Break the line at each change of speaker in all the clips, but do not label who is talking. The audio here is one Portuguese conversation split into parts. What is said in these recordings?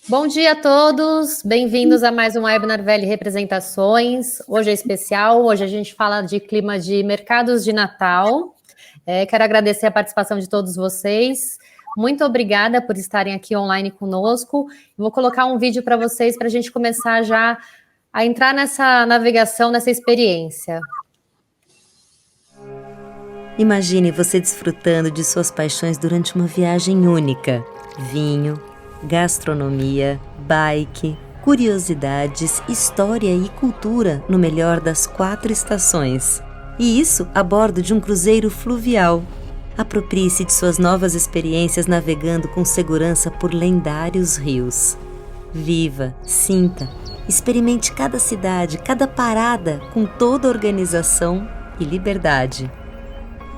Bom dia a todos, bem-vindos a mais um webinar Veli Representações. Hoje é especial, hoje a gente fala de clima de mercados de Natal. Quero agradecer a participação de todos vocês. Muito obrigada por estarem aqui online conosco. Vou colocar um vídeo para vocês para a gente começar já a entrar nessa navegação, nessa experiência.
Imagine você desfrutando de suas paixões durante uma viagem única. Vinho, gastronomia, bike, curiosidades, história e cultura no melhor das 4 estações. E isso a bordo de um cruzeiro fluvial. Aproprie-se de suas novas experiências navegando com segurança por lendários rios. Viva, sinta, experimente cada cidade, cada parada com toda organização e liberdade.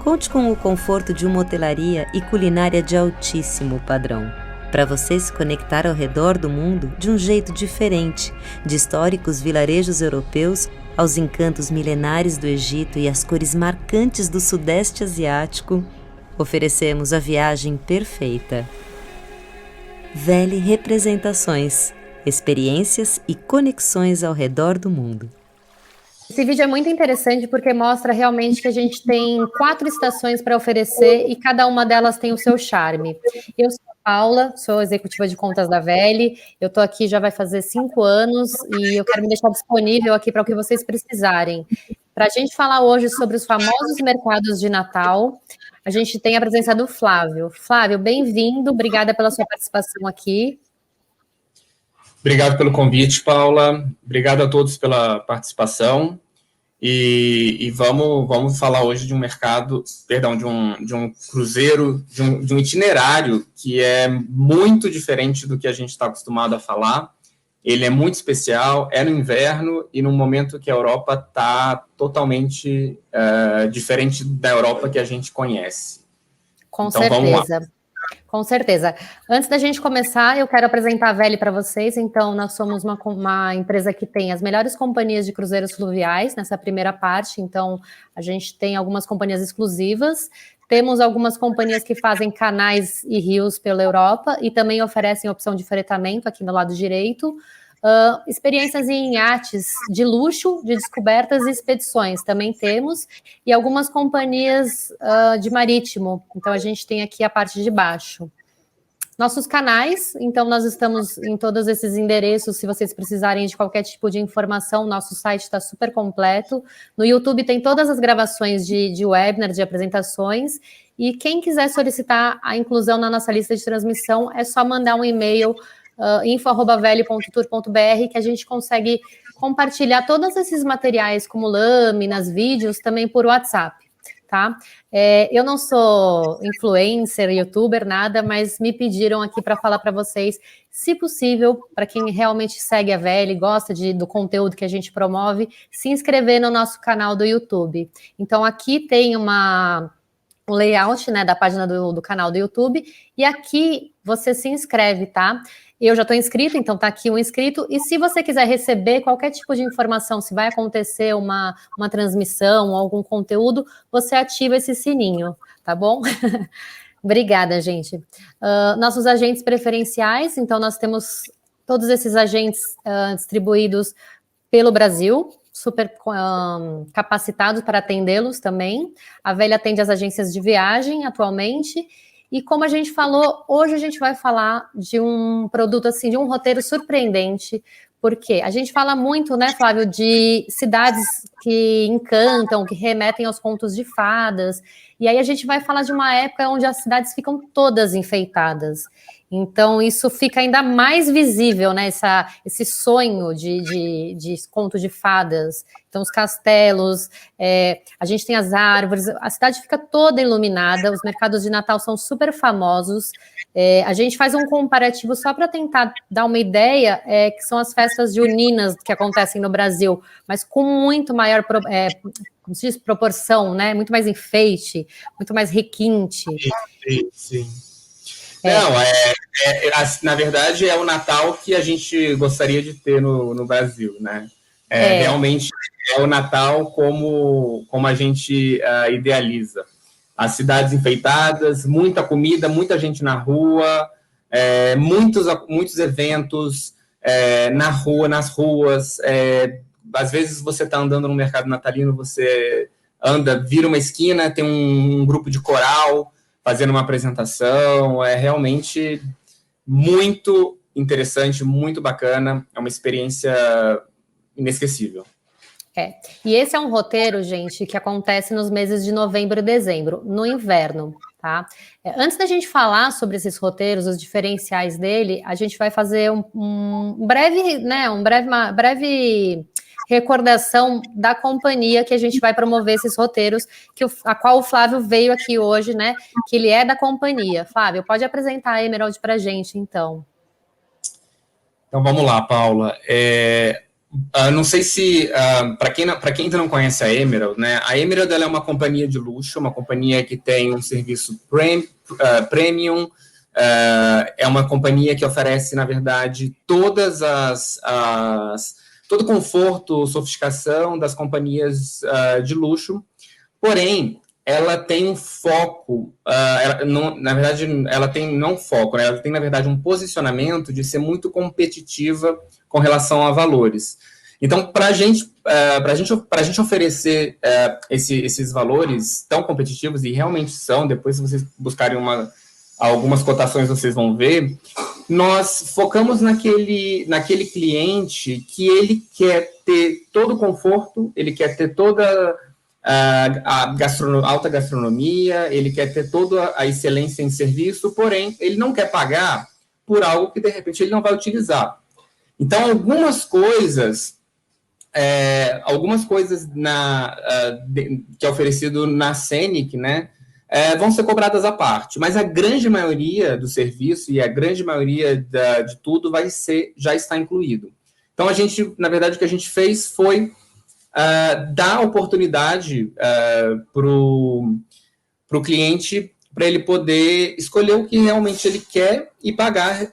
Conte com o conforto de uma hotelaria e culinária de altíssimo padrão, para você se conectar ao redor do mundo de um jeito diferente, de históricos vilarejos europeus aos encantos milenares do Egito e às cores marcantes do Sudeste Asiático. Oferecemos a viagem perfeita. Veli Representações, experiências e conexões ao redor do mundo.
Esse vídeo é muito interessante porque mostra realmente que a gente tem 4 estações para oferecer e cada uma delas tem o seu charme. Eu sou a Paula, sou executiva de contas da Veli, eu estou aqui já vai fazer 5 anos e eu quero me deixar disponível aqui para o que vocês precisarem. Para a gente falar hoje sobre os famosos mercados de Natal, a gente tem a presença do Flávio. Flávio, bem-vindo, obrigada pela sua participação aqui.
Obrigado pelo convite, Paula. Obrigado a todos pela participação. E vamos falar hoje de um mercado, perdão, de um cruzeiro, de um itinerário que é muito diferente do que a gente está acostumado a falar. Ele é muito especial, é no inverno e num momento que a Europa está totalmente diferente da Europa que a gente conhece.
Com certeza. Vamos lá. Com certeza. Antes da gente começar, eu quero apresentar a Veli para vocês. Então, nós somos uma empresa que tem as melhores companhias de cruzeiros fluviais nessa primeira parte. Então, a gente tem algumas companhias exclusivas. Temos algumas companhias que fazem canais e rios pela Europa e também oferecem opção de fretamento aqui no lado direito. Experiências em iates de luxo, de descobertas e expedições também temos, e algumas companhias de marítimo. Então, a gente tem aqui a parte de baixo. Nossos canais, então nós estamos em todos esses endereços, se vocês precisarem de qualquer tipo de informação, nosso site está super completo. No YouTube tem todas as gravações de webinar, de apresentações, e quem quiser solicitar a inclusão na nossa lista de transmissão, é só mandar um e-mail info@veli.tour.br que a gente consegue compartilhar todos esses materiais, como lâminas, vídeos, também por WhatsApp, tá? Eu não sou influencer, youtuber, nada, mas me pediram aqui para falar para vocês, se possível, para quem realmente segue a Veli, gosta do conteúdo que a gente promove, se inscrever no nosso canal do YouTube. Então, aqui tem o layout, né, da página do canal do YouTube, e aqui você se inscreve, tá? Eu já estou inscrita, então está aqui um inscrito, e se você quiser receber qualquer tipo de informação, se vai acontecer uma transmissão, algum conteúdo, você ativa esse sininho, tá bom? Obrigada, gente. Nossos agentes preferenciais, então nós temos todos esses agentes distribuídos pelo Brasil, super capacitados para atendê-los também. A Veli atende as agências de viagem atualmente. E como a gente falou, hoje a gente vai falar de um produto, assim, de um roteiro surpreendente, porque a gente fala muito, né, Flávio, de cidades que encantam, que remetem aos contos de fadas, e aí a gente vai falar de uma época onde as cidades ficam todas enfeitadas. Então, isso fica ainda mais visível, né? Esse sonho de conto de fadas. Então, os castelos, a gente tem as árvores, a cidade fica toda iluminada, os mercados de Natal são super famosos. A gente faz um comparativo só para tentar dar uma ideia, que são as festas juninas que acontecem no Brasil, mas com muito maior como se diz, proporção, né? Muito mais enfeite, muito mais requinte.
Sim. Não, na verdade, é o Natal que a gente gostaria de ter no Brasil, né? Realmente é o Natal como a gente idealiza. As cidades enfeitadas, muita comida, muita gente na rua, muitos eventos na rua, nas ruas. Às vezes você está andando no mercado natalino, você vira uma esquina, tem um grupo de coral fazendo uma apresentação. É realmente muito interessante, muito bacana. É uma experiência inesquecível.
E esse é um roteiro, gente, que acontece nos meses de novembro e dezembro, no inverno, tá? Antes da gente falar sobre esses roteiros, os diferenciais dele, a gente vai fazer uma breve recordação da companhia que a gente vai promover esses roteiros, a qual o Flávio veio aqui hoje, né? Que ele é da companhia. Flávio, pode apresentar a Emerald para a gente, então.
Então, vamos lá, Paula. Não sei se, para quem ainda não conhece a Emerald, né? A Emerald ela é uma companhia de luxo, uma companhia que tem um serviço premium, é uma companhia que oferece, na verdade, todo o conforto, sofisticação das companhias de luxo, porém, ela tem um foco, na verdade, ela tem um posicionamento de ser muito competitiva com relação a valores. Então, para a gente oferecer esses valores tão competitivos, e realmente são, depois se vocês buscarem algumas cotações, vocês vão ver, nós focamos naquele cliente que ele quer ter todo o conforto, ele quer ter toda a alta gastronomia, ele quer ter toda a excelência em serviço, porém, ele não quer pagar por algo que, de repente, ele não vai utilizar. Então, algumas coisas que é oferecido na Scenic, né, vão ser cobradas à parte, mas a grande maioria do serviço e a grande maioria de tudo já está incluído. Então, na verdade, o que a gente fez foi dar oportunidade para o cliente, para ele poder escolher o que realmente ele quer e pagar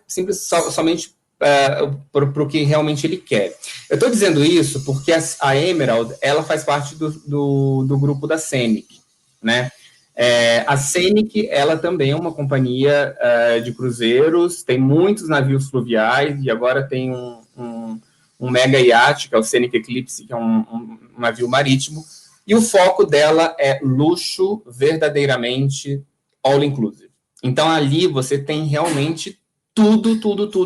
somente para o que realmente ele quer. Eu estou dizendo isso porque a Emerald ela faz parte do grupo da Scenic, né? A Scenic ela também é uma companhia de cruzeiros, tem muitos navios fluviais e agora tem um mega iate, que é o Scenic Eclipse, que é um navio marítimo, e o foco dela é luxo verdadeiramente all inclusive. Então, ali você tem realmente tudo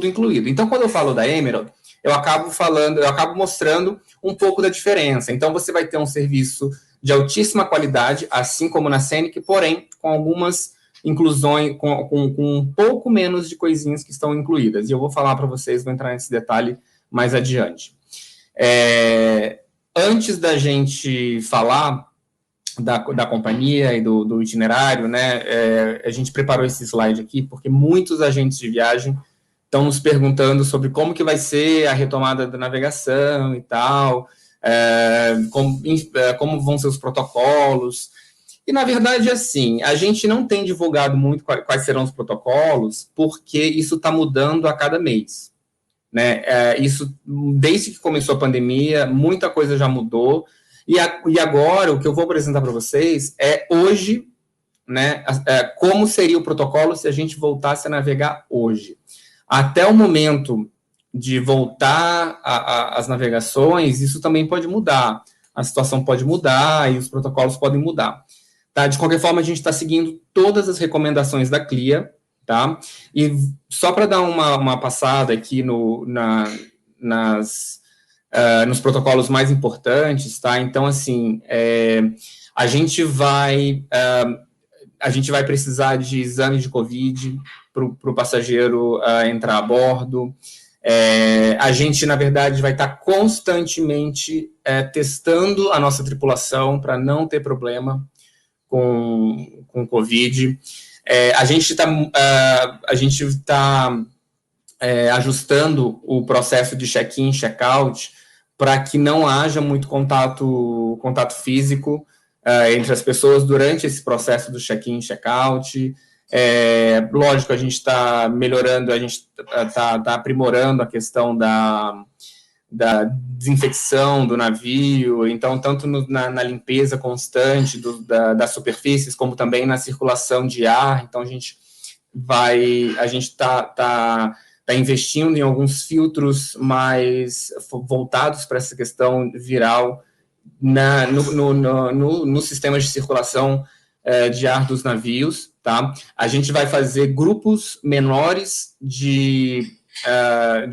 incluído. Então, quando eu falo da Emerald, eu acabo mostrando um pouco da diferença. Então, você vai ter um serviço de altíssima qualidade, assim como na Scenic, porém, com algumas inclusões, com um pouco menos de coisinhas que estão incluídas. E eu vou falar para vocês, vou entrar nesse detalhe mais adiante. Antes da gente falar da companhia e do itinerário, né, a gente preparou esse slide aqui, porque muitos agentes de viagem estão nos perguntando sobre como que vai ser a retomada da navegação e tal, como vão ser os protocolos. E, na verdade, assim, a gente não tem divulgado muito quais serão os protocolos, porque isso está mudando a cada mês. Né? Isso, desde que começou a pandemia, muita coisa já mudou. E agora, o que eu vou apresentar para vocês hoje, né, como seria o protocolo se a gente voltasse a navegar hoje. Até o momento de voltar às navegações, isso também pode mudar. A situação pode mudar e os protocolos podem mudar. Tá? De qualquer forma, a gente está seguindo todas as recomendações da CLIA, tá? E só para dar uma passada aqui nos protocolos mais importantes, tá? Então, assim, a gente vai precisar de exame de COVID para o passageiro entrar a bordo. A gente, na verdade, vai estar constantemente testando a nossa tripulação para não ter problema com COVID. A gente está ajustando o processo de check-in, check-out, para que não haja muito contato físico entre as pessoas durante esse processo do check-in, check-out. Lógico, a gente está melhorando, a gente está aprimorando a questão da desinfecção do navio, então, tanto na limpeza constante das superfícies, como também na circulação de ar. Então, a gente a gente tá investindo em alguns filtros mais voltados para essa questão viral no sistema de circulação de ar dos navios, tá? A gente vai fazer grupos menores de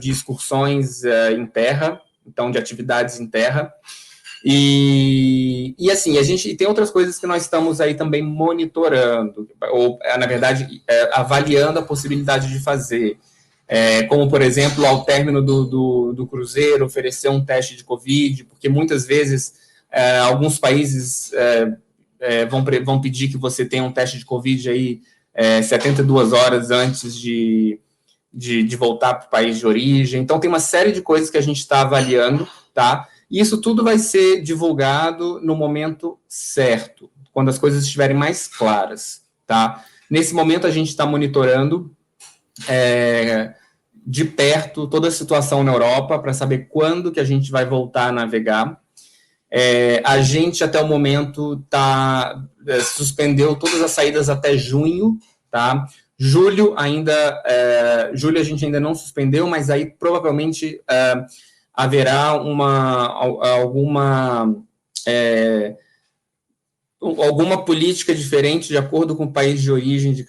excursões em terra, então de atividades em terra, e assim, a gente tem outras coisas que nós estamos aí também monitorando, ou, na verdade, avaliando a possibilidade de fazer, como, por exemplo, ao término do cruzeiro, oferecer um teste de Covid, porque muitas vezes alguns países vão pedir que você tenha um teste de Covid aí 72 horas antes de voltar para o país de origem. Então, tem uma série de coisas que a gente está avaliando, tá? E isso tudo vai ser divulgado no momento certo, quando as coisas estiverem mais claras, tá? Nesse momento, a gente está monitorando de perto toda a situação na Europa para saber quando que a gente vai voltar a navegar. A gente, até o momento, suspendeu todas as saídas até junho, tá? Julho a gente ainda não suspendeu, mas aí provavelmente haverá alguma política diferente de acordo com o país de origem de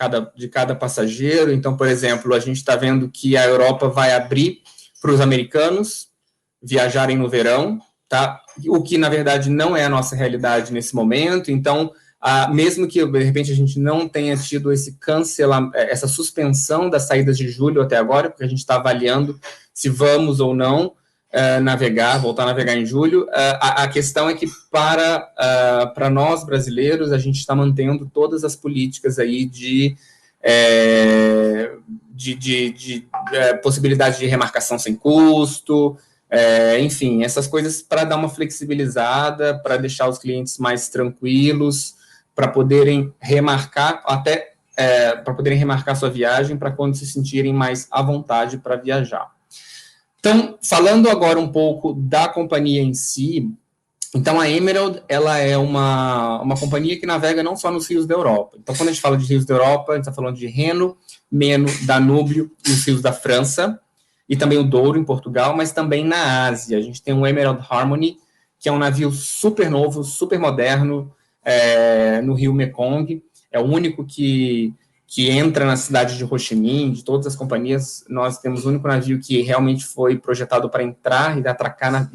cada passageiro. Então, por exemplo, a gente está vendo que a Europa vai abrir para os americanos viajarem no verão, tá? O que, na verdade, não é a nossa realidade nesse momento. Então, mesmo que, de repente, a gente não tenha tido essa suspensão das saídas de julho até agora, porque a gente está avaliando se vamos ou não voltar a navegar em julho, a questão é que para nós, brasileiros, a gente está mantendo todas as políticas aí de possibilidade de remarcação sem custo, enfim, essas coisas para dar uma flexibilizada, para deixar os clientes mais tranquilos, para poderem remarcar sua viagem, para quando se sentirem mais à vontade para viajar. Então, falando agora um pouco da companhia em si, então a Emerald, ela é uma companhia que navega não só nos rios da Europa. Então, quando a gente fala de rios da Europa, a gente está falando de Reno, Meno, Danúbio e os rios da França, e também o Douro, em Portugal, mas também na Ásia. A gente tem o Emerald Harmony, que é um navio super novo, super moderno, no rio Mekong. É o único que entra na cidade de Ho Chi Minh. De todas as companhias, nós temos o único navio que realmente foi projetado para entrar e atracar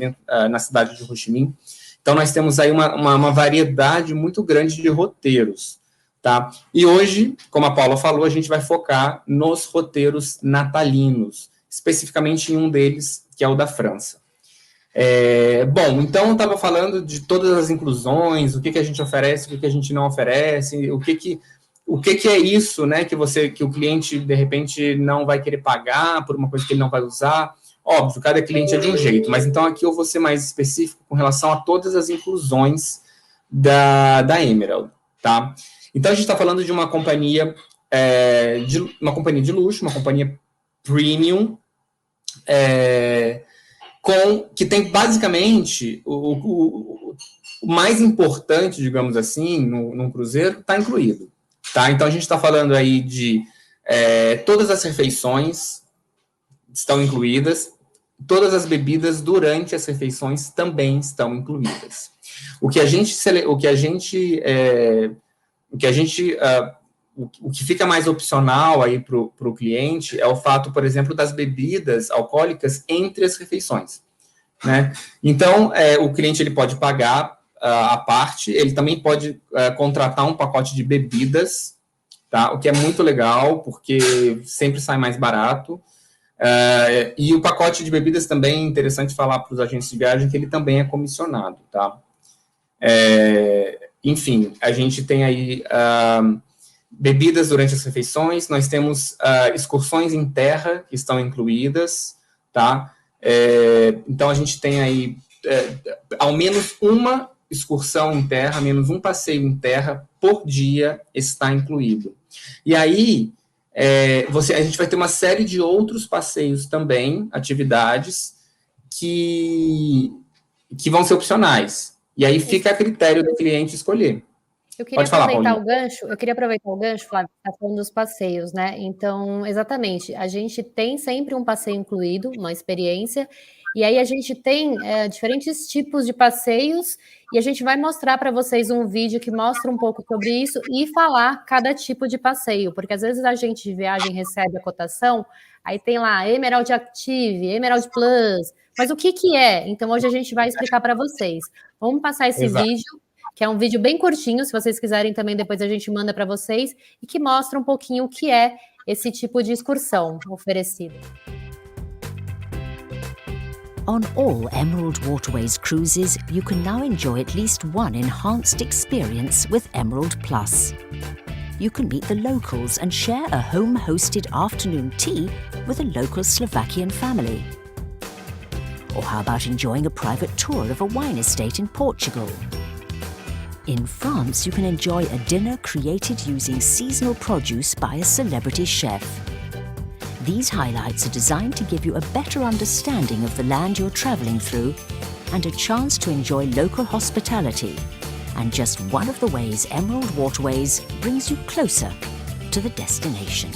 na cidade de Ho Chi Minh. Então, nós temos aí uma variedade muito grande de roteiros, tá? E hoje, como a Paula falou, a gente vai focar nos roteiros natalinos, especificamente em um deles, que é o da França. Bom, então eu estava falando de todas as inclusões, o que a gente oferece, o que a gente não oferece, o que é isso, né, que o cliente, de repente, não vai querer pagar por uma coisa que ele não vai usar. Óbvio, cada cliente é de um jeito, mas então aqui eu vou ser mais específico com relação a todas as inclusões da Emerald, tá? Então a gente está falando de uma companhia de luxo, uma companhia premium, que tem basicamente o mais importante, digamos assim, num cruzeiro, está incluído. Tá? Então a gente está falando aí de todas as refeições estão incluídas, todas as bebidas durante as refeições também estão incluídas. O que fica mais opcional aí para o cliente é o fato, por exemplo, das bebidas alcoólicas entre as refeições, né? Então, o cliente ele pode pagar a parte, ele também pode contratar um pacote de bebidas, tá? O que é muito legal, porque sempre sai mais barato. E o pacote de bebidas também é interessante falar para os agentes de viagem que ele também é comissionado, tá? Enfim, a gente tem aí bebidas durante as refeições, nós temos excursões em terra que estão incluídas, tá? Então, a gente tem aí ao menos uma excursão em terra, ao menos um passeio em terra por dia está incluído. E aí, a gente vai ter uma série de outros passeios também, atividades, que vão ser opcionais. E aí fica a critério do cliente escolher.
Eu queria
Pode falar,
aproveitar
Paulinho.
o gancho, Flávio, tá falando dos passeios, né? Então, exatamente, a gente tem sempre um passeio incluído, uma experiência, e aí a gente tem diferentes tipos de passeios, e a gente vai mostrar para vocês um vídeo que mostra um pouco sobre isso e falar cada tipo de passeio, porque às vezes a gente de viagem recebe a cotação, aí tem lá Emerald Active, Emerald Plus, mas o que que é? Então hoje a gente vai explicar para vocês. Vamos passar esse
Exato.
vídeo, que é um vídeo bem curtinho, se vocês quiserem também depois a gente manda para vocês, e que mostra um pouquinho o que é esse tipo de excursão oferecida.
On all Emerald Waterways cruises, you can now enjoy at least one enhanced experience with Emerald Plus. You can meet the locals and share a home-hosted afternoon tea with a local Slovakian family. Or how about enjoying a private tour of a wine estate in Portugal? In France, you can enjoy a dinner created using seasonal produce by a celebrity chef. These highlights are designed to give you a better understanding of the land you're travelling through and a chance to enjoy local hospitality, and just one of the ways Emerald Waterways brings you closer to the destination.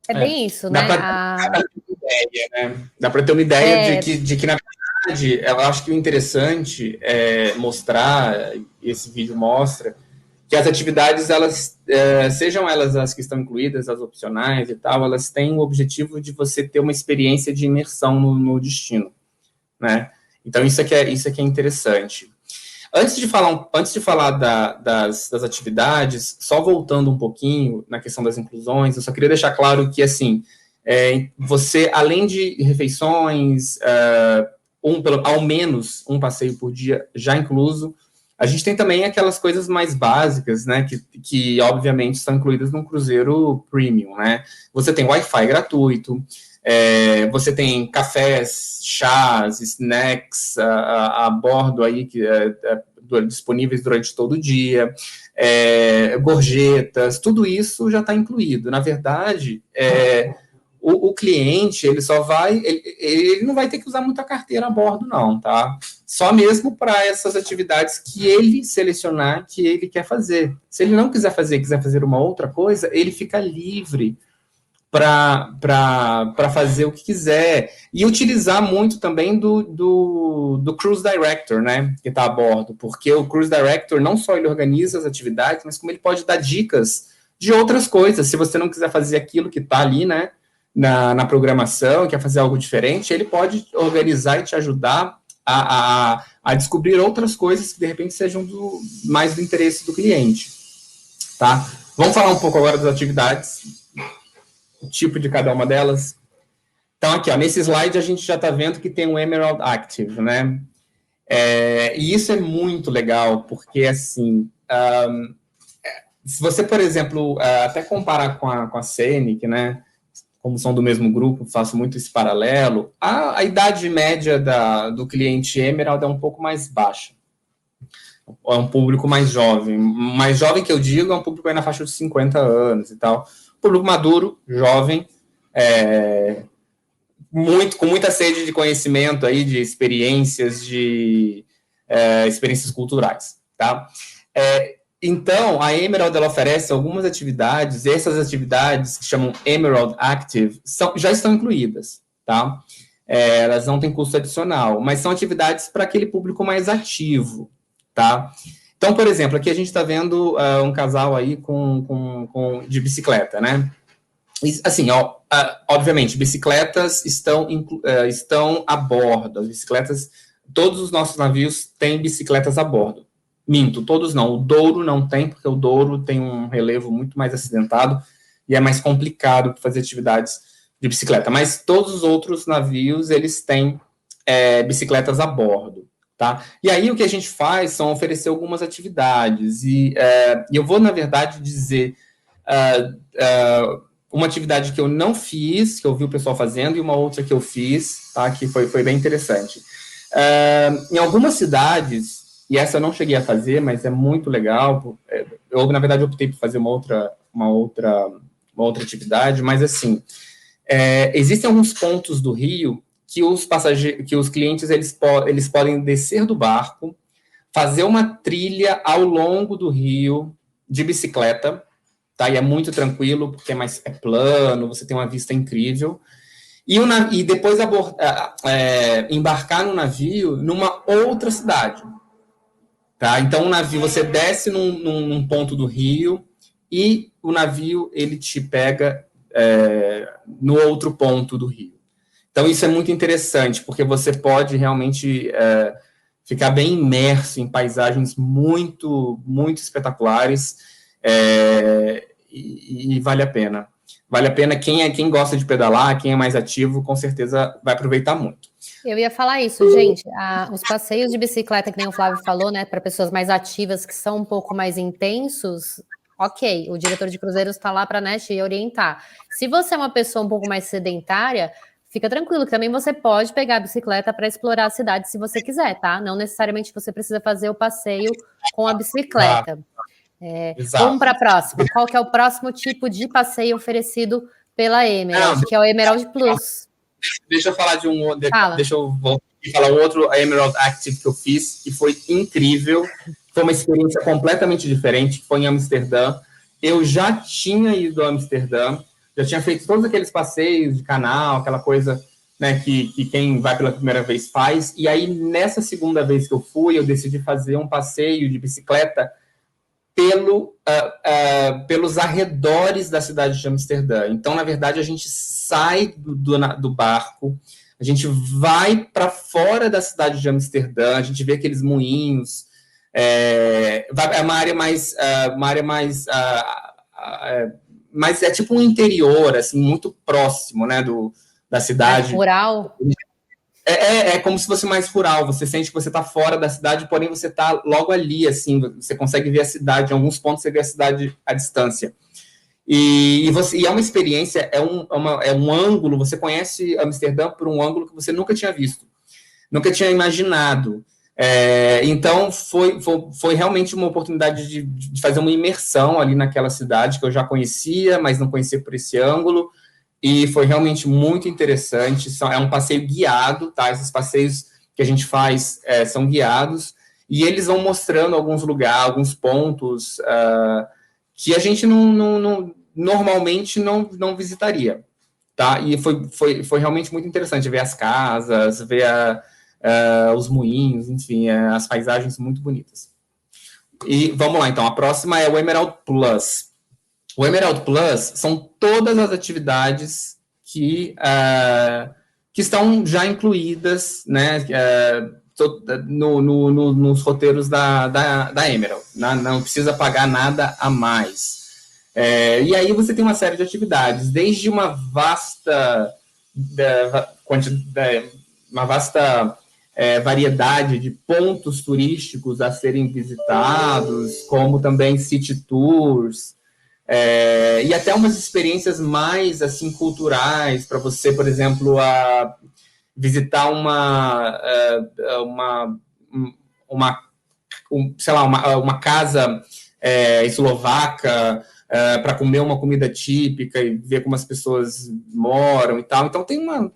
É bem isso,
Dá
né?
para ter uma ideia, né? Dá para ter uma ideia de que, na verdade, eu acho que o interessante é mostrar, esse vídeo mostra, que as atividades, elas, sejam elas as que estão incluídas, as opcionais e tal, elas têm o objetivo de você ter uma experiência de imersão no destino, né? Então, isso aqui é interessante. Antes de falar das atividades, só voltando um pouquinho na questão das inclusões, eu só queria deixar claro que, assim, você, além de refeições, ao menos um passeio por dia já incluso, a gente tem também aquelas coisas mais básicas, né, que obviamente são incluídas num cruzeiro premium, né? Você tem Wi-Fi gratuito, você tem cafés, chás, snacks a bordo aí, disponíveis durante todo o dia, gorjetas, tudo isso já está incluído. Na verdade, o cliente, ele não vai ter que usar muita carteira a bordo, não, tá? Só mesmo para essas atividades que ele selecionar, que ele quer fazer. Se ele não quiser fazer uma outra coisa, ele fica livre para fazer o que quiser. E utilizar muito também do Cruise Director, né, que está a bordo, porque o Cruise Director não só ele organiza as atividades, mas como ele pode dar dicas de outras coisas. Se você não quiser fazer aquilo que está ali, né, na programação, quer fazer algo diferente, ele pode organizar e te ajudar a descobrir outras coisas que, de repente, sejam mais do interesse do cliente, tá? Vamos falar um pouco agora das atividades, o tipo de cada uma delas. Então, aqui, ó, nesse slide, a gente já está vendo que tem um Emerald Active, né? E isso é muito legal, porque, assim, se você, por exemplo, até comparar com a Scenic, né? Como são do mesmo grupo, faço muito esse paralelo, a idade média do cliente Emerald é um pouco mais baixa. É um público mais jovem. Mais jovem que eu digo, é um público aí na faixa de 50 anos e tal. Público maduro, jovem, com muita sede de conhecimento aí, de experiências, experiências culturais, tá? Então, a Emerald, ela oferece algumas atividades, e essas atividades, que chamam Emerald Active, já estão incluídas, tá? Elas não têm custo adicional, mas são atividades para aquele público mais ativo, tá? Então, por exemplo, aqui a gente está vendo um casal aí de bicicleta, né? E, assim, obviamente, bicicletas estão a bordo, as bicicletas, todos os nossos navios têm bicicletas a bordo. Minto, todos não. O Douro não tem, porque o Douro tem um relevo muito mais acidentado e é mais complicado fazer atividades de bicicleta. Mas todos os outros navios, eles têm bicicletas a bordo, tá? E aí o que a gente faz são oferecer algumas atividades. E eu vou, na verdade, dizer uma atividade que eu não fiz, que eu vi o pessoal fazendo, e uma outra que eu fiz, tá? Que foi bem interessante. Em algumas cidades, e essa eu não cheguei a fazer, mas é muito legal. Eu, na verdade, optei por fazer uma outra atividade, mas, assim, existem alguns pontos do Rio que os clientes eles podem descer do barco, fazer uma trilha ao longo do rio de bicicleta, tá? E é muito tranquilo, porque é plano, você tem uma vista incrível. E depois embarcar no navio numa outra cidade. Tá? Então, o navio, você desce num ponto do rio e o navio ele te pega no outro ponto do rio. Então, isso é muito interessante, porque você pode realmente ficar bem imerso em paisagens muito, muito espetaculares e vale a pena. Vale a pena, quem gosta de pedalar, quem é mais ativo, com certeza vai aproveitar muito.
Eu ia falar isso, gente. Os passeios de bicicleta, que nem o Flávio falou, né, para pessoas mais ativas, que são um pouco mais intensos, ok, o diretor de cruzeiros está lá para, né, te orientar. Se você é uma pessoa um pouco mais sedentária, fica tranquilo, que também você pode pegar a bicicleta para explorar a cidade se você quiser, tá? Não necessariamente você precisa fazer o passeio com a bicicleta. Vamos para a próxima. Qual que é o próximo tipo de passeio oferecido pela Emerald, que é o Emerald Plus?
Deixa eu falar de um outro. Deixa eu falar um outro Emerald Active que eu fiz, que foi incrível. Foi uma experiência completamente diferente, que foi em Amsterdã. Eu já tinha ido a Amsterdã, já tinha feito todos aqueles passeios de canal, aquela coisa, né, que quem vai pela primeira vez faz. E aí, nessa segunda vez que eu fui, eu decidi fazer um passeio de bicicleta pelos arredores da cidade de Amsterdã. Então, na verdade, a gente sai do barco, a gente vai para fora da cidade de Amsterdã, a gente vê aqueles moinhos, é uma área mais mas é tipo um interior, assim, muito próximo, né, da cidade.
Rural.
É como se fosse mais rural, você sente que você está fora da cidade, porém você está logo ali, assim, você consegue ver a cidade, em alguns pontos você vê a cidade à distância. E é uma experiência, é um ângulo, você conhece Amsterdã por um ângulo que você nunca tinha visto, nunca tinha imaginado. Então, foi realmente uma oportunidade de fazer uma imersão ali naquela cidade que eu já conhecia, mas não conhecia por esse ângulo. E foi realmente muito interessante. É um passeio guiado, tá? Esses passeios que a gente faz são guiados, e eles vão mostrando alguns lugares, alguns pontos que a gente normalmente não visitaria, tá? E foi realmente muito interessante ver as casas, ver os moinhos, enfim, as paisagens muito bonitas. E vamos lá, então. A próxima é o Emerald Plus. O Emerald Plus são todas as atividades que estão já incluídas, né, nos roteiros da Emerald. Não precisa pagar nada a mais. E aí você tem uma série de atividades, desde uma vasta variedade de pontos turísticos a serem visitados, como também city tours, e até umas experiências mais assim culturais para você, por exemplo, visitar uma casa eslovaca para comer uma comida típica e ver como as pessoas moram e tal. Então tem uma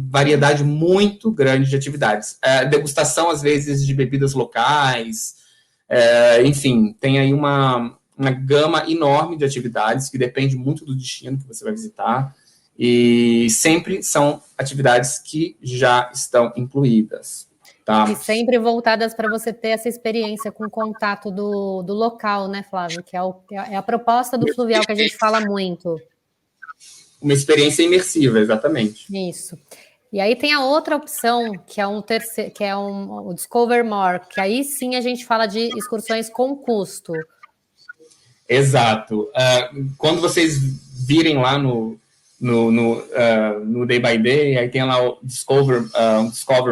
variedade muito grande de atividades. Degustação, às vezes, de bebidas locais, enfim, tem aí uma gama enorme de atividades que depende muito do destino que você vai visitar, e sempre são atividades que já estão incluídas. Tá?
E sempre voltadas para você ter essa experiência com o contato do local, né, Flávio? Que é a proposta do Fluvial que a gente fala muito.
Uma experiência imersiva, exatamente.
Isso. E aí tem a outra opção, que é o Discover More, que aí sim a gente fala de excursões com custo.
Exato. Quando vocês virem lá no Day by Day, aí tem lá o Discover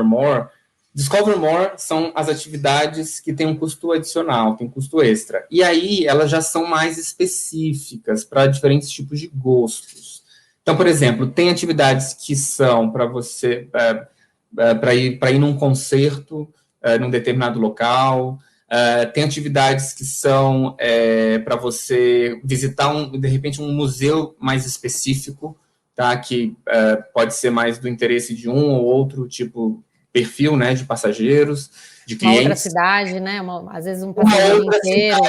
More. Discover More são as atividades que têm um custo adicional, tem um custo extra. E aí elas já são mais específicas para diferentes tipos de gostos. Então, por exemplo, tem atividades que são para você para ir num concerto num determinado local. Tem atividades que são para você visitar, de repente, um museu mais específico, tá? Que pode ser mais do interesse de um ou outro tipo perfil, né, de passageiros, de clientes.
Uma outra cidade, né? Às vezes um passeio inteiro.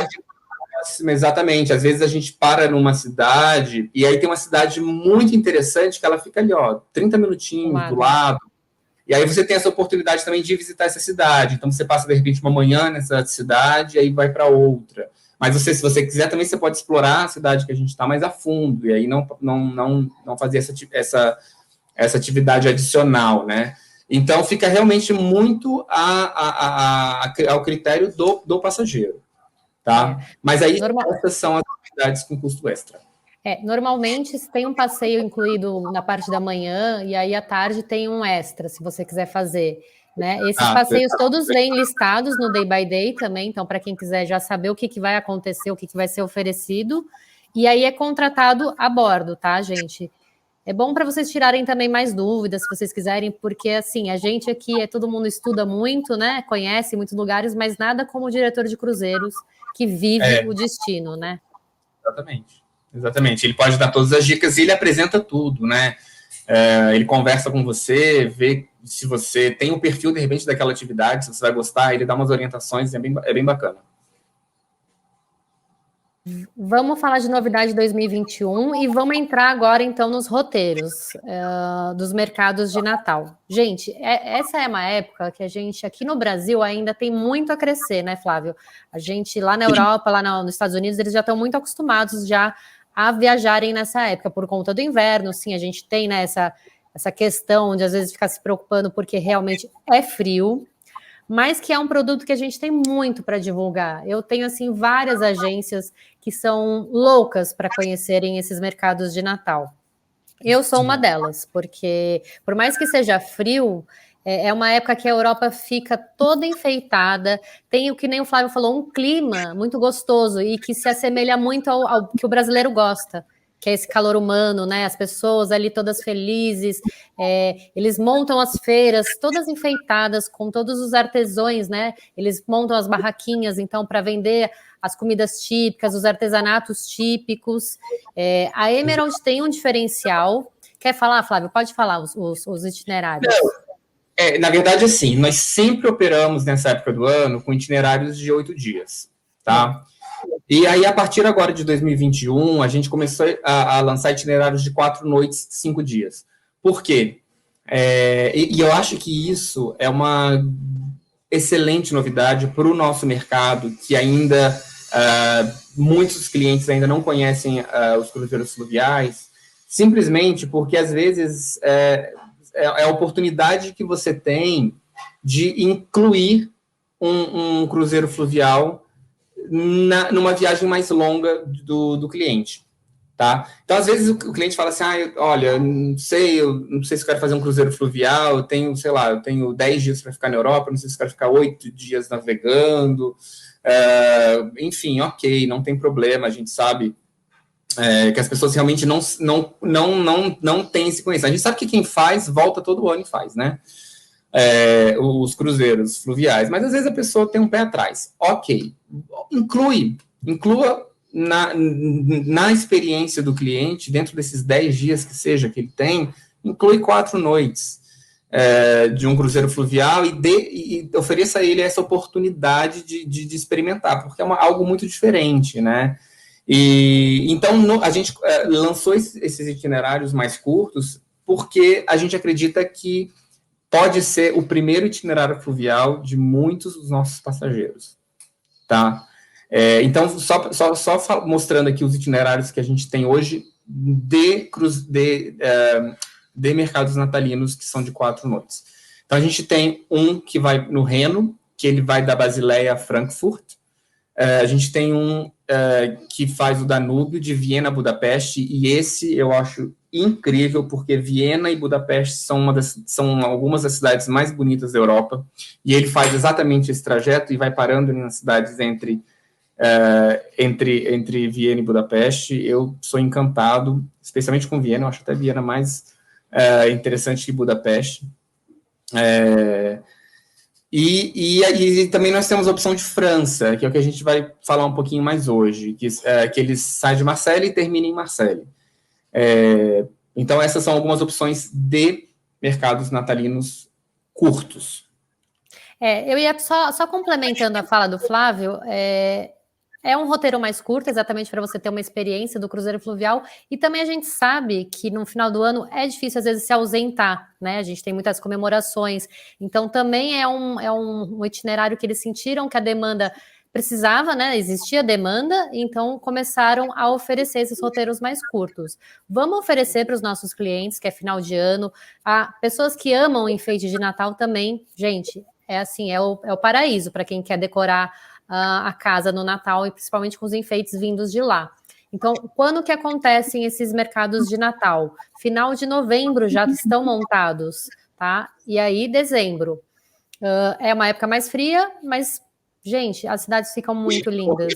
Exatamente, às vezes a gente para numa cidade, e aí tem uma cidade muito interessante que ela fica ali, ó, 30 minutinhos do lado, e aí você tem essa oportunidade também de visitar essa cidade, então você passa de repente uma manhã nessa cidade, e aí vai para outra. Mas você, se você quiser também, você pode explorar a cidade que a gente está mais a fundo, e aí não fazer essa atividade adicional, né? Então fica realmente muito ao critério do passageiro. Tá? Mas aí essas são as atividades com custo extra.
Normalmente tem um passeio incluído na parte da manhã e aí à tarde tem um extra, se você quiser fazer, né? Esses passeios todos vêm listados no Day by Day também, então para quem quiser já saber o que vai acontecer, o que vai ser oferecido, e aí é contratado a bordo, tá, gente? É bom para vocês tirarem também mais dúvidas, se vocês quiserem, porque assim, a gente aqui todo mundo estuda muito, né? Conhece muitos lugares, mas nada como o diretor de cruzeiros que vive o destino, né?
Exatamente. Ele pode dar todas as dicas e ele apresenta tudo, né? Ele conversa com você, vê se você tem um perfil, de repente, daquela atividade, se você vai gostar, ele dá umas orientações, é bem bacana.
Vamos falar de novidade de 2021 e vamos entrar agora, então, nos roteiros dos mercados de Natal. Gente, essa é uma época que a gente, aqui no Brasil, ainda tem muito a crescer, né, Flávio? A gente, lá na Europa, lá nos Estados Unidos, eles já estão muito acostumados já a viajarem nessa época, por conta do inverno, sim, a gente tem, né, essa questão de, às vezes, ficar se preocupando porque realmente é frio, mas que é um produto que a gente tem muito para divulgar. Eu tenho, assim, várias agências que são loucas para conhecerem esses mercados de Natal. Eu sou uma delas, porque por mais que seja frio, é uma época que a Europa fica toda enfeitada, tem o que nem o Flávio falou, um clima muito gostoso e que se assemelha muito ao que o brasileiro gosta, que é esse calor humano, né? As pessoas ali todas felizes, eles montam as feiras todas enfeitadas com todos os artesãos, né? Eles montam as barraquinhas, então, para vender as comidas típicas, os artesanatos típicos. A Emerald tem um diferencial. Quer falar, Flávio? Pode falar os itinerários.
Na verdade, assim, nós sempre operamos nessa época do ano com itinerários de 8 dias, tá? E aí, a partir agora de 2021, a gente começou a lançar itinerários de 4 noites, 5 dias. Por quê? E eu acho que isso é uma excelente novidade para o nosso mercado, que ainda muitos clientes ainda não conhecem os cruzeiros fluviais, simplesmente porque, às vezes, é a oportunidade que você tem de incluir um cruzeiro fluvial numa viagem mais longa do cliente, tá? Então, às vezes, o cliente fala assim, olha, eu não sei se eu quero fazer um cruzeiro fluvial, eu tenho 10 dias para ficar na Europa, não sei se eu quero ficar 8 dias navegando, enfim, ok, não tem problema, a gente sabe que as pessoas realmente não têm esse conhecimento. A gente sabe que quem faz, volta todo ano e faz, né? Os cruzeiros fluviais, mas às vezes a pessoa tem um pé atrás. Ok, inclua na experiência do cliente, dentro desses 10 dias que seja que ele tem, inclui 4 noites de um cruzeiro fluvial e ofereça a ele essa oportunidade de experimentar, porque é algo muito diferente, né? E então a gente lançou esses itinerários mais curtos porque a gente acredita que pode ser o primeiro itinerário fluvial de muitos dos nossos passageiros, tá? Então, só mostrando aqui os itinerários que a gente tem hoje de mercados natalinos, que são de 4 noites. Então, a gente tem um que vai no Reno, que ele vai da Basileia a Frankfurt. A gente tem um que faz o Danúbio, de Viena a Budapeste, e esse eu acho incrível, porque Viena e Budapeste são algumas das cidades mais bonitas da Europa, e ele faz exatamente esse trajeto e vai parando nas cidades entre Viena e Budapeste. Eu sou encantado, especialmente com Viena, eu acho até Viena mais interessante que Budapeste. E também nós temos a opção de França, que é o que a gente vai falar um pouquinho mais hoje, que eles saem de Marseille e terminam em Marseille. Então, essas são algumas opções de mercados natalinos curtos.
Eu ia só complementando a fala do Flávio, é um roteiro mais curto, exatamente para você ter uma experiência do cruzeiro fluvial, e também a gente sabe que no final do ano é difícil às vezes se ausentar, né? A gente tem muitas comemorações, então também é um itinerário que eles sentiram que a demanda precisava, né? Existia demanda, então começaram a oferecer esses roteiros mais curtos. Vamos oferecer para os nossos clientes, que é final de ano, a pessoas que amam enfeite de Natal também, gente. É assim, é o paraíso para quem quer decorar a casa no Natal, e principalmente com os enfeites vindos de lá. Então, quando que acontecem esses mercados de Natal? Final de novembro já estão montados, tá? E aí, dezembro. É uma época mais fria, mas, gente, as cidades ficam muito lindas.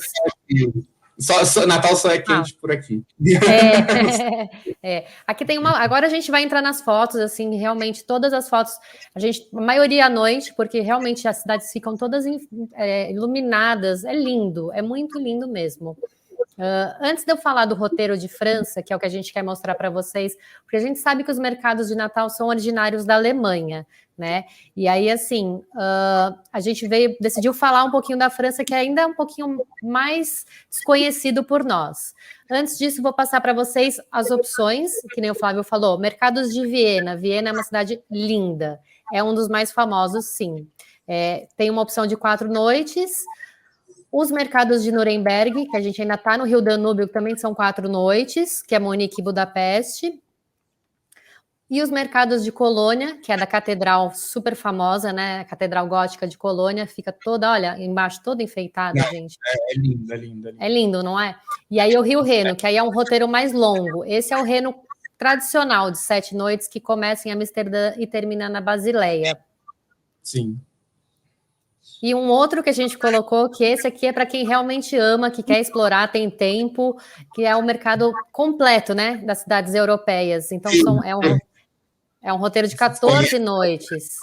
Natal só é quente por aqui.
Aqui tem agora a gente vai entrar nas fotos, assim, realmente todas as fotos, a maioria à noite, porque realmente as cidades ficam todas iluminadas, é lindo, é muito lindo mesmo. Antes de eu falar do roteiro de França, que é o que a gente quer mostrar para vocês, porque a gente sabe que os mercados de Natal são originários da Alemanha, né? E aí, assim, a gente decidiu falar um pouquinho da França, que ainda é um pouquinho mais desconhecido por nós. Antes disso, vou passar para vocês as opções, que nem o Flávio falou, mercados de Viena. Viena é uma cidade linda, é um dos mais famosos, sim. Tem uma opção de 4 noites. Os mercados de Nuremberg, que a gente ainda está no Rio Danúbio, que também são 4 noites, que é Munique e Budapeste. E os mercados de Colônia, que é da catedral super famosa, né? A Catedral Gótica de Colônia, fica toda, olha, embaixo toda enfeitada, gente.
É lindo, é lindo.
É lindo, não é? E aí o Rio Reno, que aí é um roteiro mais longo. Esse é o Reno tradicional de 7 noites, que começa em Amsterdã e termina na Basileia.
Sim.
E um outro que a gente colocou, que esse aqui é para quem realmente ama, que quer explorar, tem tempo, que é o mercado completo, né, das cidades europeias. Então, é um roteiro de 14 noites.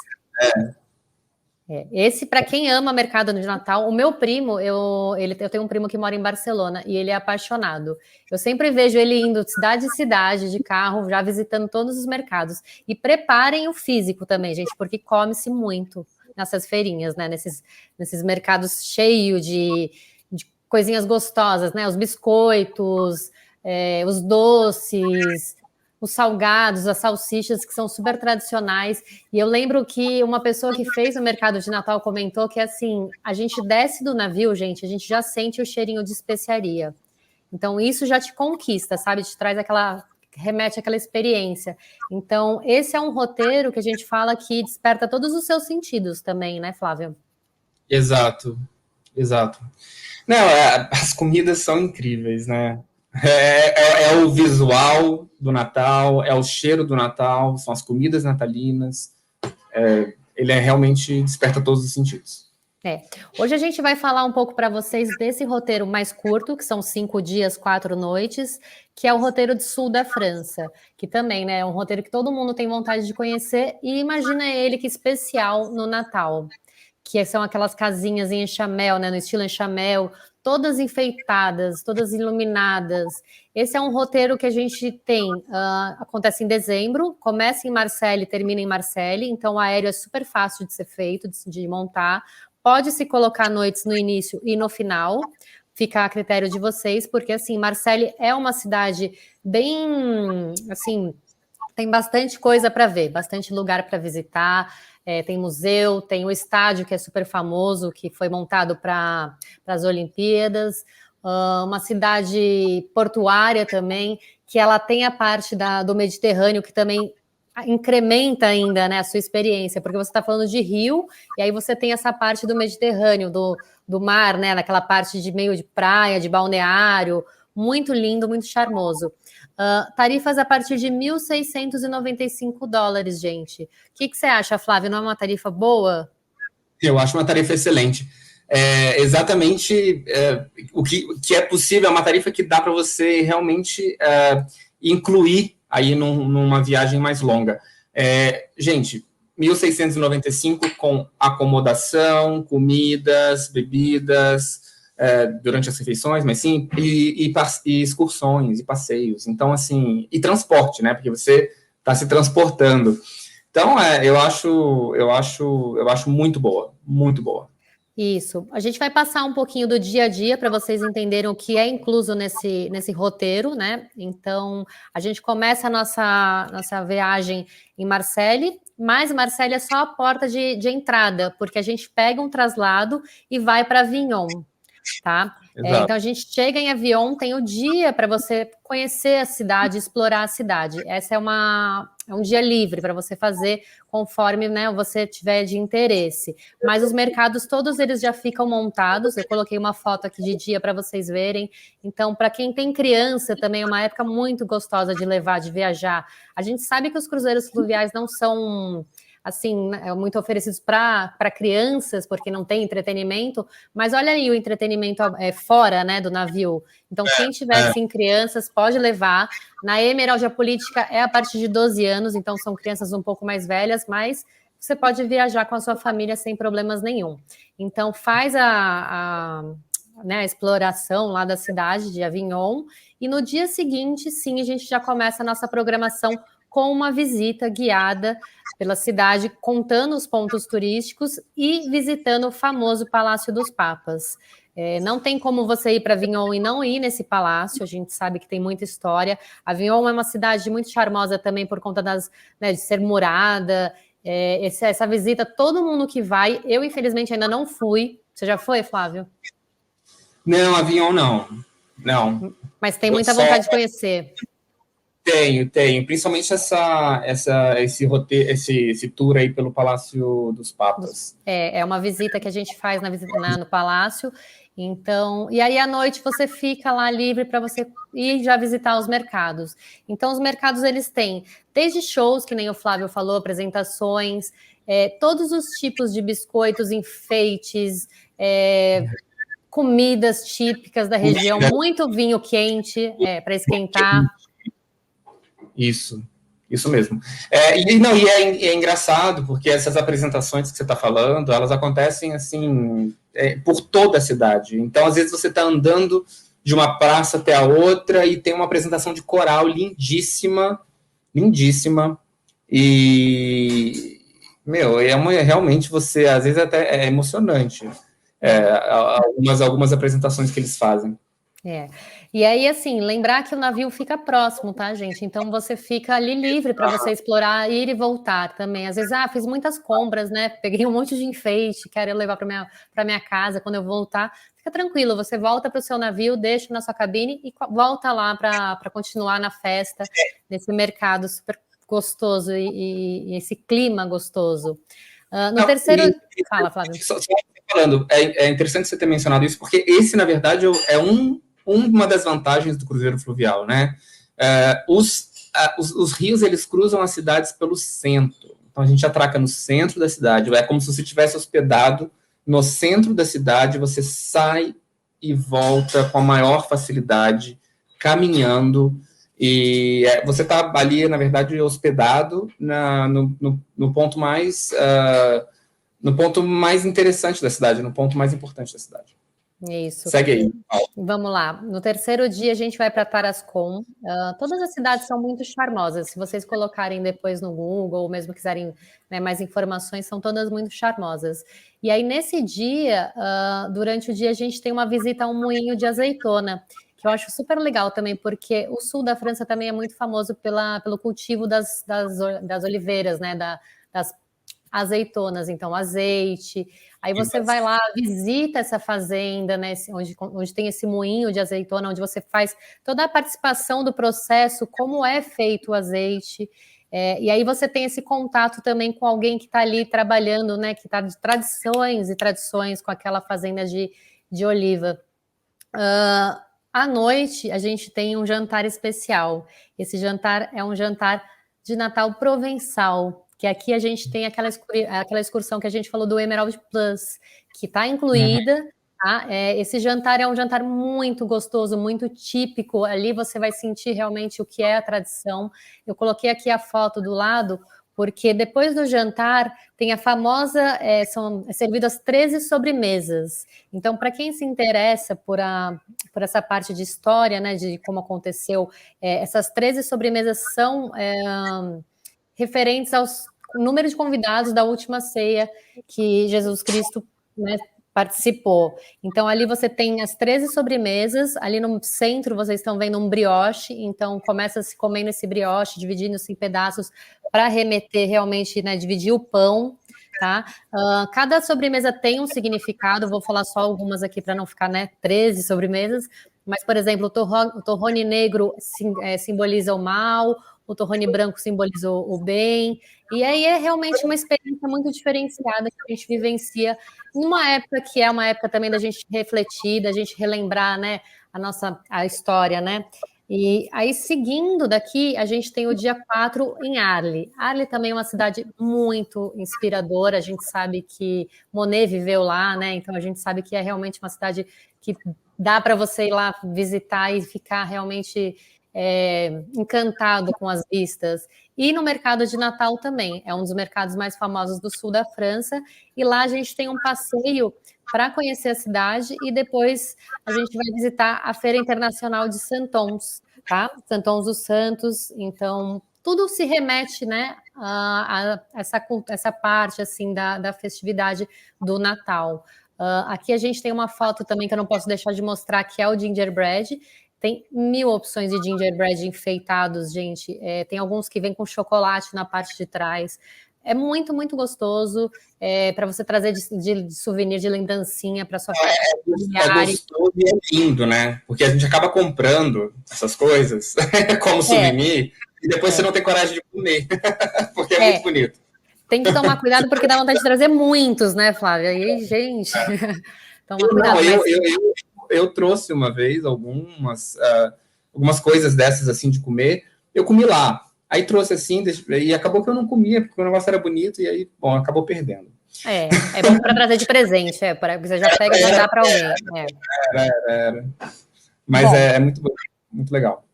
Esse, para quem ama mercado de Natal, o meu primo, eu tenho um primo que mora em Barcelona, e ele é apaixonado. Eu sempre vejo ele indo de cidade em cidade, de carro, já visitando todos os mercados. E preparem o físico também, gente, porque come-se muito nessas feirinhas, né? Nesses mercados cheios de coisinhas gostosas, né? Os biscoitos, os doces, os salgados, as salsichas, que são super tradicionais. E eu lembro que uma pessoa que fez o mercado de Natal comentou que, assim, a gente desce do navio, gente, a gente já sente o cheirinho de especiaria. Então, isso já te conquista, sabe? Te traz remete àquela experiência. Então, esse é um roteiro que a gente fala que desperta todos os seus sentidos também, né, Flávio?
Exato. Não, as comidas são incríveis, né? É o visual do Natal, é o cheiro do Natal, são as comidas natalinas. Ele realmente desperta todos os sentidos.
Hoje a gente vai falar um pouco para vocês desse roteiro mais curto, que são 5 dias, 4 noites, que é o roteiro do sul da França, que também, né, é um roteiro que todo mundo tem vontade de conhecer, e imagina ele que especial no Natal, que são aquelas casinhas em enxamel, né, no estilo enxamel, todas enfeitadas, todas iluminadas. Esse é um roteiro que a gente tem, acontece em dezembro, começa em Marseille e termina em Marseille, então o aéreo é super fácil de ser feito, de montar. Pode-se colocar noites no início e no final, fica a critério de vocês, porque, assim, Marseille é uma cidade bem, assim, tem bastante coisa para ver, bastante lugar para visitar, tem museu, tem o estádio, que é super famoso, que foi montado para as Olimpíadas, uma cidade portuária também, que ela tem a parte do Mediterrâneo, que também incrementa ainda, né, a sua experiência, porque você está falando de rio, e aí você tem essa parte do Mediterrâneo, do mar, né, naquela parte de meio de praia, de balneário, muito lindo, muito charmoso. Tarifas a partir de $1.695, gente. O que você acha, Flávio? Não é uma tarifa boa?
Eu acho uma tarifa excelente. Exatamente o que é possível, é uma tarifa que dá para você realmente incluir aí numa viagem mais longa. Gente, 1.695 com acomodação, comidas, bebidas, durante as refeições, mas sim, e excursões, e passeios. Então, assim, e transporte, né? Porque você está se transportando. Então, eu acho muito boa, muito boa.
Isso. A gente vai passar um pouquinho do dia a dia para vocês entenderem o que é incluso nesse roteiro, né? Então, a gente começa a nossa viagem em Marseille, mas Marseille é só a porta de entrada, porque a gente pega um traslado e vai para Avignon, tá? Então, a gente chega em Avignon, tem o dia para você conhecer a cidade, explorar a cidade. Essa é um dia livre para você fazer conforme, né, você tiver de interesse. Mas os mercados, todos eles já ficam montados. Eu coloquei uma foto aqui de dia para vocês verem. Então, para quem tem criança, também é uma época muito gostosa de levar, de viajar. A gente sabe que os cruzeiros fluviais não são assim, muito oferecidos para crianças, porque não tem entretenimento, mas olha aí o entretenimento fora, né, do navio. Então, quem tiver, assim, crianças, pode levar. Na Emerald, a política é a partir de 12 anos, então são crianças um pouco mais velhas, mas você pode viajar com a sua família sem problemas nenhum. Então, faz a exploração lá da cidade de Avignon, e no dia seguinte, sim, a gente já começa a nossa programação com uma visita guiada pela cidade, contando os pontos turísticos e visitando o famoso Palácio dos Papas. Não tem como você ir para Avignon e não ir nesse palácio, a gente sabe que tem muita história. Avignon é uma cidade muito charmosa também por conta de ser murada. Essa visita, todo mundo que vai, eu infelizmente ainda não fui. Você já foi, Flávio?
Não, Avignon não.
Mas tem muita vontade de conhecer.
Tenho, principalmente esse roteiro, esse tour aí pelo Palácio dos Papas.
É uma visita que a gente faz no Palácio. Então, e aí à noite você fica lá livre para você ir já visitar os mercados. Então, os mercados eles têm desde shows, que nem o Flávio falou, apresentações, todos os tipos de biscoitos, enfeites, comidas típicas da região, muito vinho quente para esquentar.
Isso mesmo. É engraçado, porque essas apresentações que você está falando, elas acontecem assim, por toda a cidade. Então, às vezes, você está andando de uma praça até a outra e tem uma apresentação de coral lindíssima, lindíssima. E, realmente você, às vezes, até é emocionante algumas apresentações que eles fazem.
E aí, assim, lembrar que o navio fica próximo, tá, gente? Então você fica ali livre para você explorar, ir e voltar também. Às vezes, fiz muitas compras, né? Peguei um monte de enfeite, quero levar para minha casa quando eu voltar. Fica tranquilo, você volta para o seu navio, deixa na sua cabine e volta lá para continuar na festa, nesse mercado super gostoso e esse clima gostoso. Terceiro. Fala, Flávio.
Só falando, é interessante você ter mencionado isso, porque esse, na verdade, é uma das vantagens do cruzeiro fluvial, né? Os rios, eles cruzam as cidades pelo centro. Então, a gente atraca no centro da cidade. É como se você estivesse hospedado no centro da cidade, você sai e volta com a maior facilidade, caminhando, e você está ali, na verdade, hospedado no ponto mais... no ponto mais interessante da cidade, no ponto mais importante da cidade.
Isso.
Segue aí.
Vamos lá. No terceiro dia, a gente vai para Tarascon. Todas as cidades são muito charmosas. Se vocês colocarem depois no Google, ou mesmo quiserem, né, mais informações, são todas muito charmosas. E aí, nesse dia, durante o dia, a gente tem uma visita a um moinho de azeitona, que eu acho super legal também, porque o sul da França também é muito famoso pelo cultivo das oliveiras, né, das azeitonas, então azeite. Aí você vai lá, visita essa fazenda, né, onde tem esse moinho de azeitona, onde você faz toda a participação do processo, como é feito o azeite. E aí você tem esse contato também com alguém que está ali trabalhando, né, que está de tradições e tradições com aquela fazenda de oliva. À noite, a gente tem um jantar especial. Esse jantar é um jantar de Natal provençal, que aqui a gente tem aquela excursão que a gente falou do Emerald Plus, que está incluída. Tá? Esse jantar é um jantar muito gostoso, muito típico. Ali você vai sentir realmente o que é a tradição. Eu coloquei aqui a foto do lado, porque depois do jantar tem a famosa, são servidas 13 sobremesas. Então, para quem se interessa por essa parte de história, né, de como aconteceu, essas 13 sobremesas são referentes aos número de convidados da última ceia que Jesus Cristo, né, participou. Então, ali você tem as 13 sobremesas, ali no centro vocês estão vendo um brioche, então começa se comendo esse brioche, dividindo-se em pedaços para remeter realmente, né, dividir o pão, tá? Cada sobremesa tem um significado, vou falar só algumas aqui para não ficar, né, 13 sobremesas, mas, por exemplo, o torrone negro simboliza o mal, o torrone branco simboliza o bem, e aí é realmente uma experiência muito diferenciada que a gente vivencia numa época que é uma época também da gente refletir, da gente relembrar, né, a história, né? E aí, seguindo daqui, a gente tem o dia 4 em Arles. Arles também é uma cidade muito inspiradora, a gente sabe que Monet viveu lá, né? Então a gente sabe que é realmente uma cidade que dá para você ir lá visitar e ficar realmente encantado com as vistas. E no mercado de Natal também, é um dos mercados mais famosos do sul da França, e lá a gente tem um passeio para conhecer a cidade e depois a gente vai visitar a Feira Internacional de Santons, tá? Santons dos Santos, então tudo se remete, né, a essa parte, assim, da festividade do Natal. Aqui a gente tem uma foto também que eu não posso deixar de mostrar, que é o gingerbread. Tem 1000 opções de gingerbread enfeitados, gente. Tem alguns que vêm com chocolate na parte de trás. É muito, muito gostoso para você trazer de souvenir, de lembrancinha para sua festa.
É gostoso e é lindo, né? Porque a gente acaba comprando essas coisas como souvenir e depois você não tem coragem de comer, porque é muito bonito.
Tem que tomar cuidado porque dá vontade de trazer muitos, né, Flávia? E aí, gente, toma cuidado.
Eu trouxe uma vez algumas coisas dessas, assim, de comer. Eu comi lá. Aí trouxe assim, e acabou que eu não comia, porque o negócio era bonito, e aí, bom, acabou perdendo.
É bom para trazer de presente, você já pega e já dá para alguém.
Era. Mas bom, é muito bom, muito legal.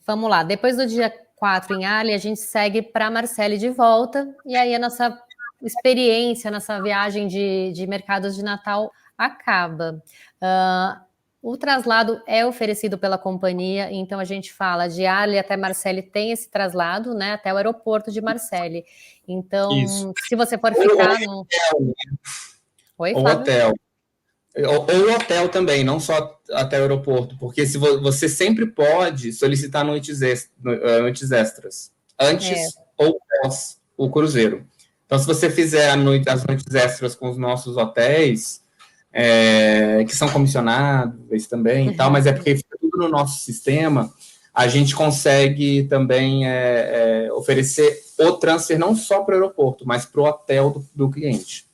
Vamos lá, depois do dia 4 em Arles, a gente segue para Marseille de volta, e aí a nossa experiência, nossa viagem de mercados de Natal acaba. O traslado é oferecido pela companhia, então a gente fala de Arles até Marseille tem esse traslado, né, até o aeroporto de Marseille. Então, se você for ficar no... Oi, Flávio?
Hotel. Ou hotel também, não só até o aeroporto, porque se você sempre pode solicitar noites extras, antes ou pós o cruzeiro. Então, se você fizer as noites extras com os nossos hotéis, que são comissionados também e tal, mas é porque fica tudo no nosso sistema, a gente consegue também oferecer o transfer não só para o aeroporto, mas para o hotel do cliente.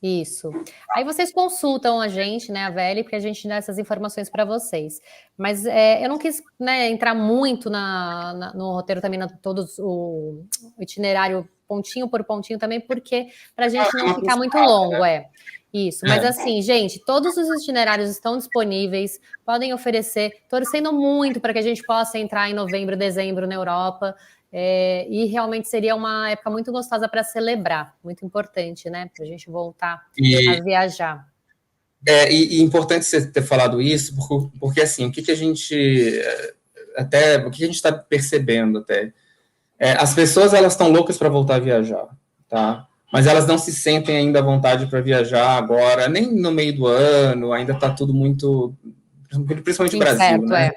Isso. Aí vocês consultam a gente, né, a Veli, porque a gente dá essas informações para vocês. Mas eu não quis, né, entrar muito no roteiro também, todos o itinerário pontinho por pontinho também, porque para a gente não ficar muito longo, Isso, mas assim, gente, todos os itinerários estão disponíveis, podem oferecer, torcendo muito para que a gente possa entrar em novembro, dezembro na Europa, e realmente seria uma época muito gostosa para celebrar, muito importante, né, para a gente voltar a viajar.
E importante você ter falado isso, porque assim, o que a gente está percebendo até, as pessoas elas estão loucas para voltar a viajar, tá? Mas elas não se sentem ainda à vontade para viajar agora, nem no meio do ano, ainda está tudo muito, principalmente o Brasil,
certo,
né?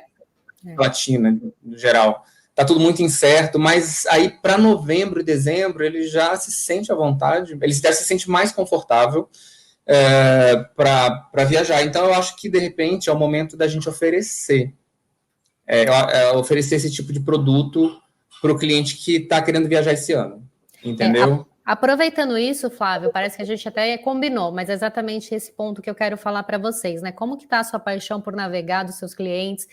Latina, no geral. Está tudo muito incerto, mas aí para novembro e dezembro ele já se sente à vontade, ele já se sente mais confortável para viajar. Então eu acho que de repente é o momento da gente oferecer esse tipo de produto para o cliente que está querendo viajar esse ano, entendeu?
Aproveitando isso, Flávio, parece que a gente até combinou, mas é exatamente esse ponto que eu quero falar para vocês, né? Como que está a sua paixão por navegar dos seus clientes?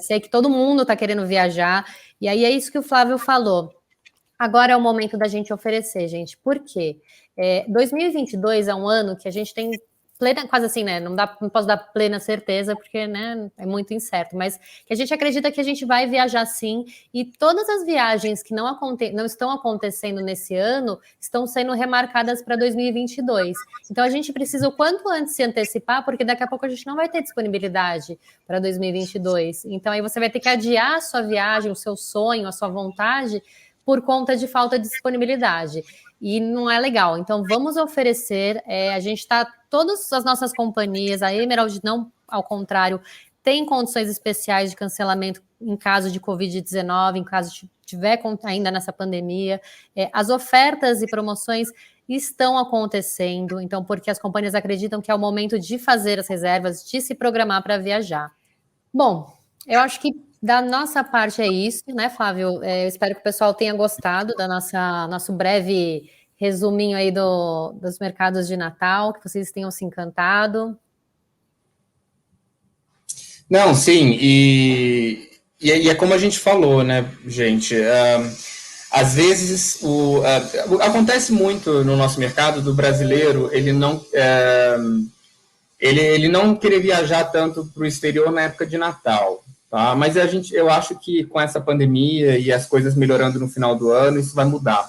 Sei que todo mundo está querendo viajar, e aí é isso que o Flávio falou. Agora é o momento da gente oferecer, gente. Por quê? 2022 é um ano que a gente tem plena, quase assim, né? Não posso dar plena certeza, porque, né, é muito incerto, mas que a gente acredita que a gente vai viajar sim, e todas as viagens que não estão acontecendo nesse ano estão sendo remarcadas para 2022. Então a gente precisa o quanto antes se antecipar, porque daqui a pouco a gente não vai ter disponibilidade para 2022. Então aí você vai ter que adiar a sua viagem, o seu sonho, a sua vontade, por conta de falta de disponibilidade. E não é legal. Então, vamos oferecer. A gente está, todas as nossas companhias, a Emerald não, ao contrário, tem condições especiais de cancelamento em caso de Covid-19, em caso de tiver ainda nessa pandemia. As ofertas e promoções estão acontecendo, então, porque as companhias acreditam que é o momento de fazer as reservas, de se programar para viajar. Bom, eu acho que da nossa parte é isso, né, Flávio? Eu espero que o pessoal tenha gostado da nosso breve resuminho aí dos mercados de Natal, que vocês tenham se encantado.
Não, sim, e é como a gente falou, né, gente? Às vezes, acontece muito no nosso mercado do brasileiro, ele não querer viajar tanto para o exterior na época de Natal, tá? Mas eu acho que com essa pandemia e as coisas melhorando no final do ano, isso vai mudar.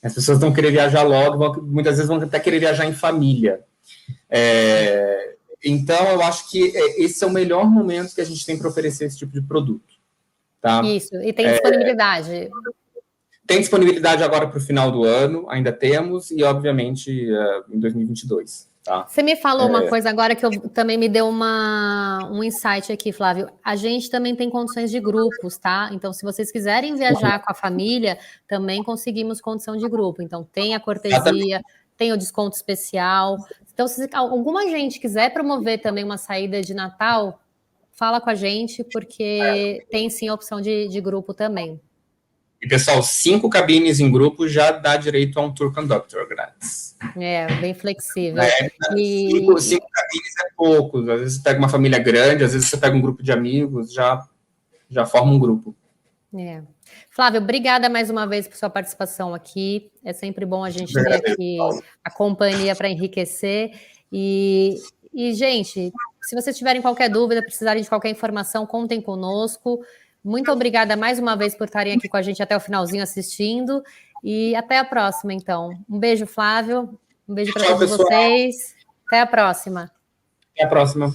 As pessoas vão querer viajar logo, muitas vezes vão até querer viajar em família. Então, eu acho que esse é o melhor momento que a gente tem para oferecer esse tipo de produto. Tá?
Isso, e tem disponibilidade.
Tem disponibilidade agora para o final do ano, ainda temos, e obviamente em 2022. Tá?
Você me falou uma coisa agora que também me deu um insight aqui, Flávio. A gente também tem condições de grupos, tá? Então, se vocês quiserem viajar com a família, também conseguimos condição de grupo. Então, tem a cortesia, tem o desconto especial. Então, se alguma gente quiser promover também uma saída de Natal, fala com a gente, porque tem sim a opção de grupo também.
E, pessoal, 5 cabines em grupo já dá direito a um tour conductor grátis.
Bem flexível.
5 cabines é pouco. Às vezes você pega uma família grande, às vezes você pega um grupo de amigos, já forma um grupo.
Flávio, obrigada mais uma vez por sua participação aqui. É sempre bom a gente ter aqui a companhia para enriquecer. E, gente, se vocês tiverem qualquer dúvida, precisarem de qualquer informação, contem conosco. Muito obrigada mais uma vez por estarem aqui com a gente até o finalzinho assistindo. E até a próxima, então. Um beijo, Flávio. Um beijo para todos vocês. Até a próxima.
Até a próxima.